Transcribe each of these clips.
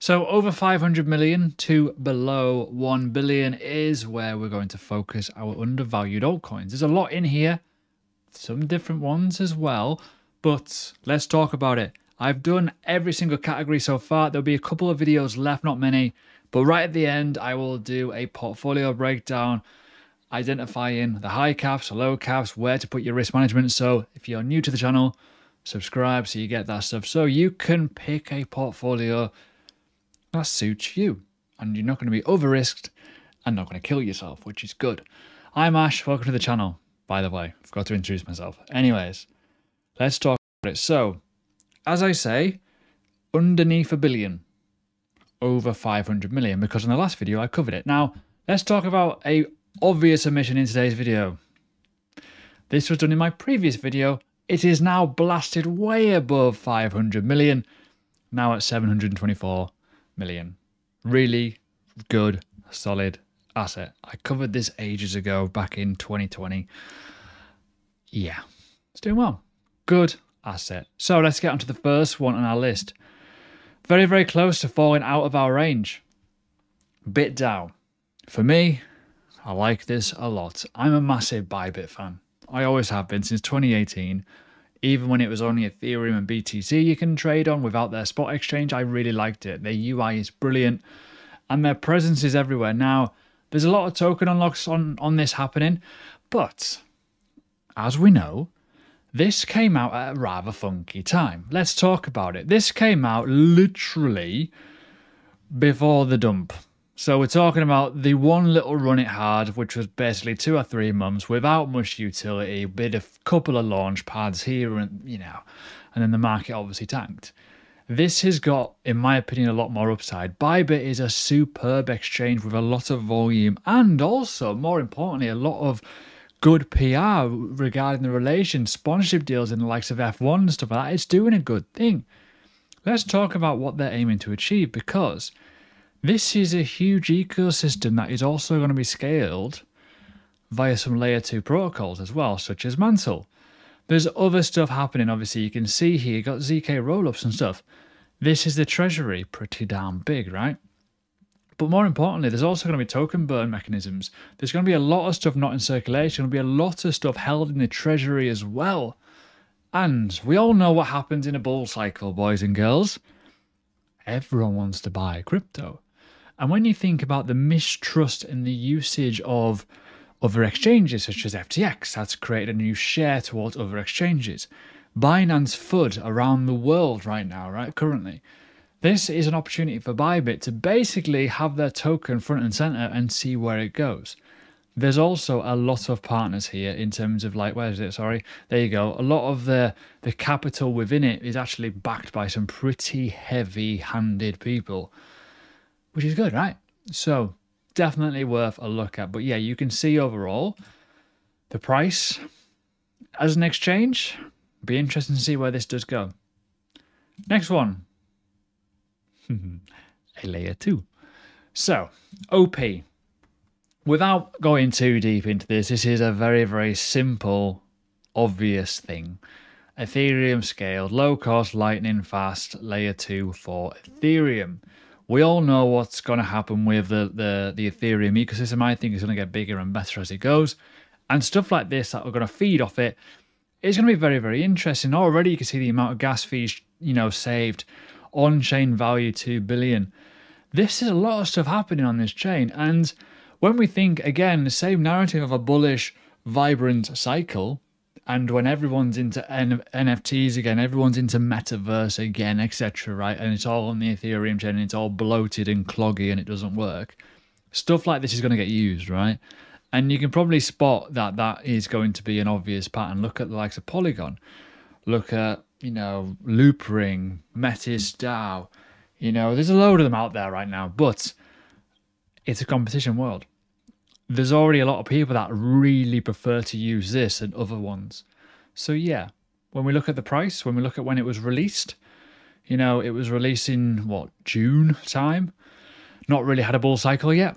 So over 500 million to below 1 billion is where we're going to focus our undervalued altcoins. There's a lot in here, some different ones as well, but let's talk about it. I've done every single category so far. There'll be a couple of videos left, not many, but right at the end, I will do a portfolio breakdown, identifying the high caps, low caps, where to put your risk management. So if you're new to the channel, subscribe so you get that stuff, so you can pick a portfolio that suits you and you're not going to be over risked and not going to kill yourself, which is good. I'm Ash, welcome to the channel, by the way. I forgot to introduce myself. Anyways, let's talk about it. So as I say, underneath a billion, over 500 million, because in the last video I covered it. Now let's talk about a obvious omission in today's video. This was done in my previous video. It is now blasted way above 500 million, now at 724 million. Really good, solid asset. I covered this ages ago, back in 2020. Yeah, it's doing well. Good asset. So let's get onto the first one on our list. Very, very close to falling out of our range. Bit down. For me, I like this a lot. I'm a massive Bybit fan. I always have been since 2018. Even when it was only Ethereum and BTC you can trade on without their spot exchange, I really liked it. Their UI is brilliant and their presence is everywhere. Now, there's a lot of token unlocks on this happening, but as we know, this came out at a rather funky time. Let's talk about it. This came out literally before the dump. So we're talking about the one little run it had, which was basically 2 or 3 months without much utility, bit a couple of launch pads here and, and then the market obviously tanked. This has got, in my opinion, a lot more upside. Bybit is a superb exchange with a lot of volume and also, more importantly, a lot of good PR regarding the relations, sponsorship deals in the likes of F1 and stuff like that. It's doing a good thing. Let's talk about what they're aiming to achieve, because this is a huge ecosystem that is also going to be scaled via some layer 2 protocols as well, such as Mantle. There's other stuff happening, obviously. You can see here, you got ZK rollups and stuff. This is the treasury, pretty damn big, right? But more importantly, there's also going to be token burn mechanisms. There's going to be a lot of stuff not in circulation. There'll be a lot of stuff held in the treasury as well. And we all know what happens in a bull cycle, boys and girls. Everyone wants to buy crypto. And when you think about the mistrust and the usage of other exchanges, such as FTX, that's created a new share towards other exchanges. Binance FUD around the world right now, right, currently. This is an opportunity for Bybit to basically have their token front and center and see where it goes. There's also a lot of partners here in terms of like, where is it? Sorry. There you go. A lot of the capital within it is actually backed by some pretty heavy-handed people, which is good, right? So definitely worth a look at. But yeah, you can see overall the price as an exchange. Be interesting to see where this does go. Next one. A layer 2. So OP. Without going too deep into this, this is a very, very simple, obvious thing. Ethereum scaled, low cost, lightning fast, layer 2 for Ethereum. We all know what's going to happen with the Ethereum ecosystem. I think it's going to get bigger and better as it goes. And stuff like this that are going to feed off it is going to be very, very interesting. Already you can see the amount of gas fees, saved. On-chain value 2 billion. This is a lot of stuff happening on this chain. And when we think, again, the same narrative of a bullish, vibrant cycle, and when everyone's into NFTs again, everyone's into metaverse again, etc., right? And it's all on the Ethereum chain, and it's all bloated and cloggy, and it doesn't work. Stuff like this is going to get used, right? And you can probably spot that that is going to be an obvious pattern. Look at the likes of Polygon. Look at, Loopring, Metis DAO. There's a load of them out there right now, but it's a competition world. There's already a lot of people that really prefer to use this and other ones. So yeah, when we look at the price, when we look at when it was released, it was released in, June time? Not really had a bull cycle yet.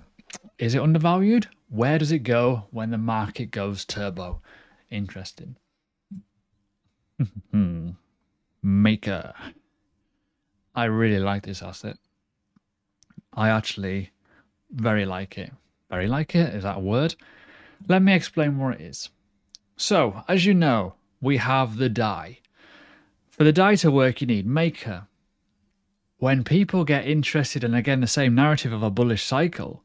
Is it undervalued? Where does it go when the market goes turbo? Interesting. Maker. I really like this asset. I actually very like it. Very like it? Is that a word? Let me explain what it is. So, as you know, we have the DAI. For the DAI to work, you need Maker. When people get interested, and again, the same narrative of a bullish cycle,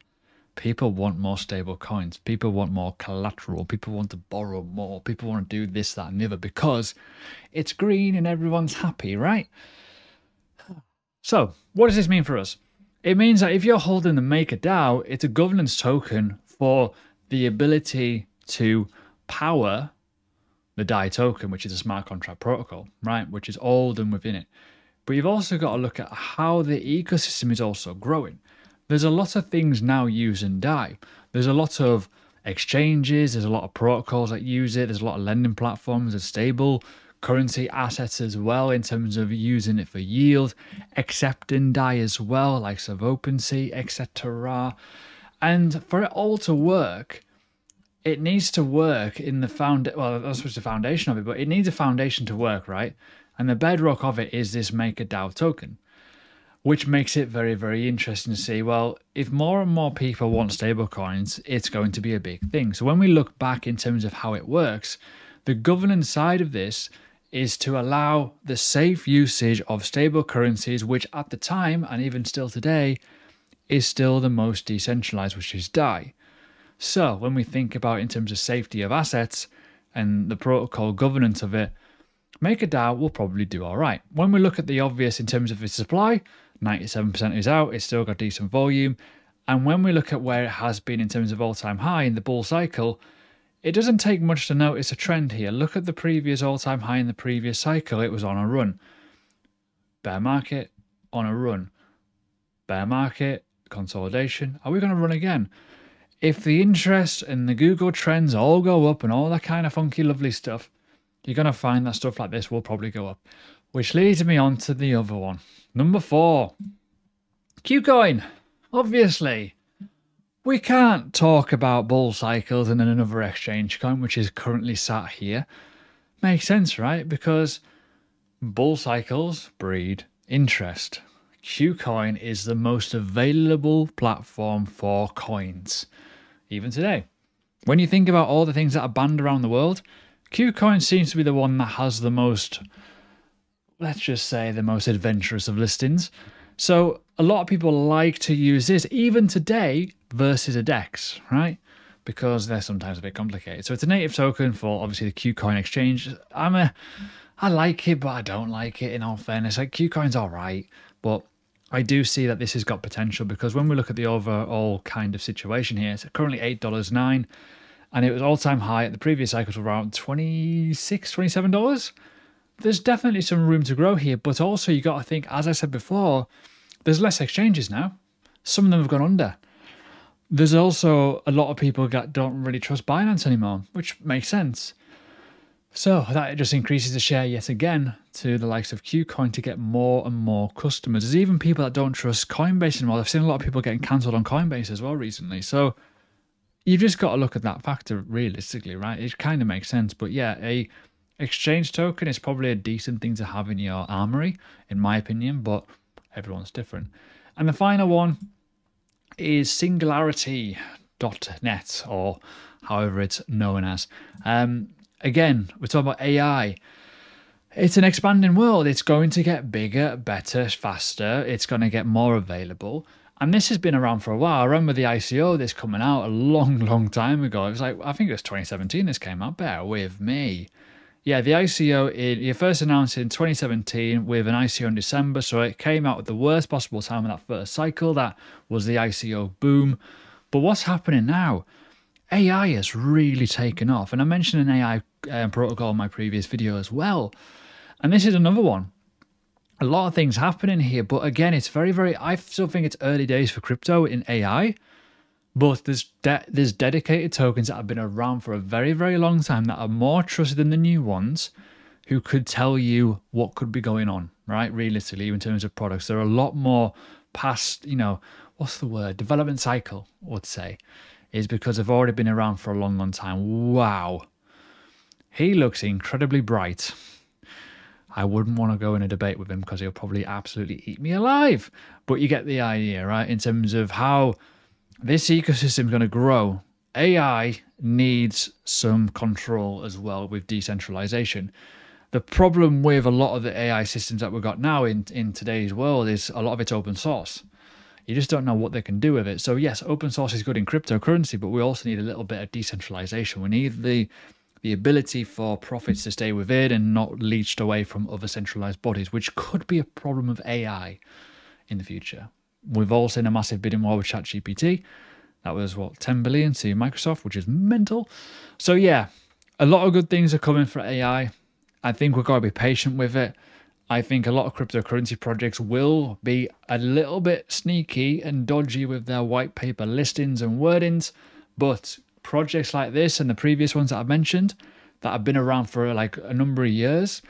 people want more stable coins. People want more collateral. People want to borrow more. People want to do this, that, and the other because it's green and everyone's happy, right? So, what does this mean for us? It means that if you're holding the Maker DAO, it's a governance token for the ability to power the DAI token, which is a smart contract protocol, right? Which is all done within it. But you've also got to look at how the ecosystem is also growing. There's a lot of things now using DAI. There's a lot of exchanges, there's a lot of protocols that use it, there's a lot of lending platforms, there's stable currency assets as well in terms of using it for yield, accepting DAI as well, like of OpenSea, etc. And for it all to work, it needs to work in the well, that's the foundation of it, but it needs a foundation to work, right? And the bedrock of it is this Maker DAO token, which makes it very, very interesting to see, well, if more and more people want stablecoins, it's going to be a big thing. So when we look back in terms of how it works, the governance side of this is to allow the safe usage of stable currencies, which at the time, and even still today, is still the most decentralized, which is DAI. So when we think about in terms of safety of assets and the protocol governance of it, MakerDAO will probably do all right. When we look at the obvious in terms of its supply, 97% is out, it's still got decent volume. And when we look at where it has been in terms of all-time high in the bull cycle, it doesn't take much to notice a trend here. Look at the previous all-time high in the previous cycle, it was on a run. Bear market, on a run. Bear market, consolidation. Are we going to run again? If the interest and the Google trends all go up and all that kind of funky, lovely stuff, you're going to find that stuff like this will probably go up. Which leads me on to the other one. Number 4. Qcoin. Obviously, we can't talk about bull cycles and then another exchange coin, which is currently sat here. Makes sense, right? Because bull cycles breed interest. Qcoin is the most available platform for coins, even today. When you think about all the things that are banned around the world, Qcoin seems to be the one that has the most, let's just say, the most adventurous of listings. So a lot of people like to use this, even today, versus a DEX, right? Because they're sometimes a bit complicated. So it's a native token for, obviously, the Qcoin exchange. I like it, but I don't like it, in all fairness. Like, Qcoin's all right, but I do see that this has got potential because when we look at the overall kind of situation here, it's currently $8.09, and it was all-time high at the previous cycle to around $26, $27. There's definitely some room to grow here, but also you got to think, as I said before, there's less exchanges now. Some of them have gone under. There's also a lot of people that don't really trust Binance anymore, which makes sense. So that just increases the share yet again to the likes of Qcoin to get more and more customers. There's even people that don't trust Coinbase anymore. I've seen a lot of people getting cancelled on Coinbase as well recently. So you've just got to look at that factor realistically, right? It kind of makes sense. But yeah, a exchange token is probably a decent thing to have in your armory, in my opinion, but everyone's different. And the final one is Singularity.net, or however it's known as. Again, we're talking about AI. It's an expanding world. It's going to get bigger, better, faster. It's going to get more available. And this has been around for a while. I remember the ICO, this coming out a long, long time ago. It was like, I think it was 2017 this came out. Bear with me. Yeah, the ICO, you first announced in 2017 with an ICO in December. So it came out at the worst possible time in that first cycle. That was the ICO boom. But what's happening now? AI has really taken off. And I mentioned an AI protocol in my previous video as well. And this is another one. A lot of things happening here. But again, it's very, very, I still think it's early days for crypto in AI. But there's dedicated tokens that have been around for a very, very long time that are more trusted than the new ones, who could tell you what could be going on, right? Realistically, in terms of products. They're a lot more past, what's the word? Development cycle, I would say, is because they've already been around for a long, long time. Wow. He looks incredibly bright. I wouldn't want to go in a debate with him because he'll probably absolutely eat me alive. But you get the idea, right? In terms of how this ecosystem is going to grow. AI needs some control as well with decentralization. The problem with a lot of the AI systems that we've got now in today's world is a lot of it's open source. You just don't know what they can do with it. So yes, open source is good in cryptocurrency, but we also need a little bit of decentralization. We need the ability for profits to stay within and not leached away from other centralized bodies, which could be a problem of AI in the future. We've all seen a massive bidding war with ChatGPT. That was, what, 10 billion to Microsoft, which is mental. So yeah, a lot of good things are coming for AI. I think we've got to be patient with it. I think a lot of cryptocurrency projects will be a little bit sneaky and dodgy with their white paper listings and wordings, but projects like this and the previous ones that I've mentioned that have been around for like a number of years,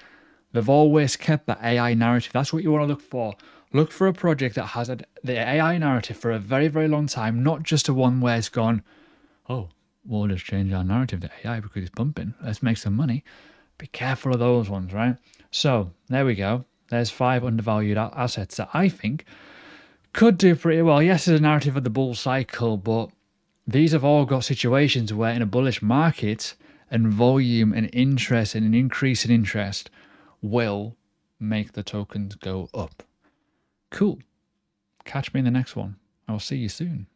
they've always kept that AI narrative. That's what you want to look for. Look for a project that has the AI narrative for a very, very long time, not just a one where it's gone, oh, we'll just change our narrative to AI because it's pumping. Let's make some money. Be careful of those ones, right? So there we go. There's 5 undervalued assets that I think could do pretty well. Yes, there's a narrative of the bull cycle, but these have all got situations where in a bullish market and volume and interest and an increase in interest will make the tokens go up. Cool. Catch me in the next one. I'll see you soon.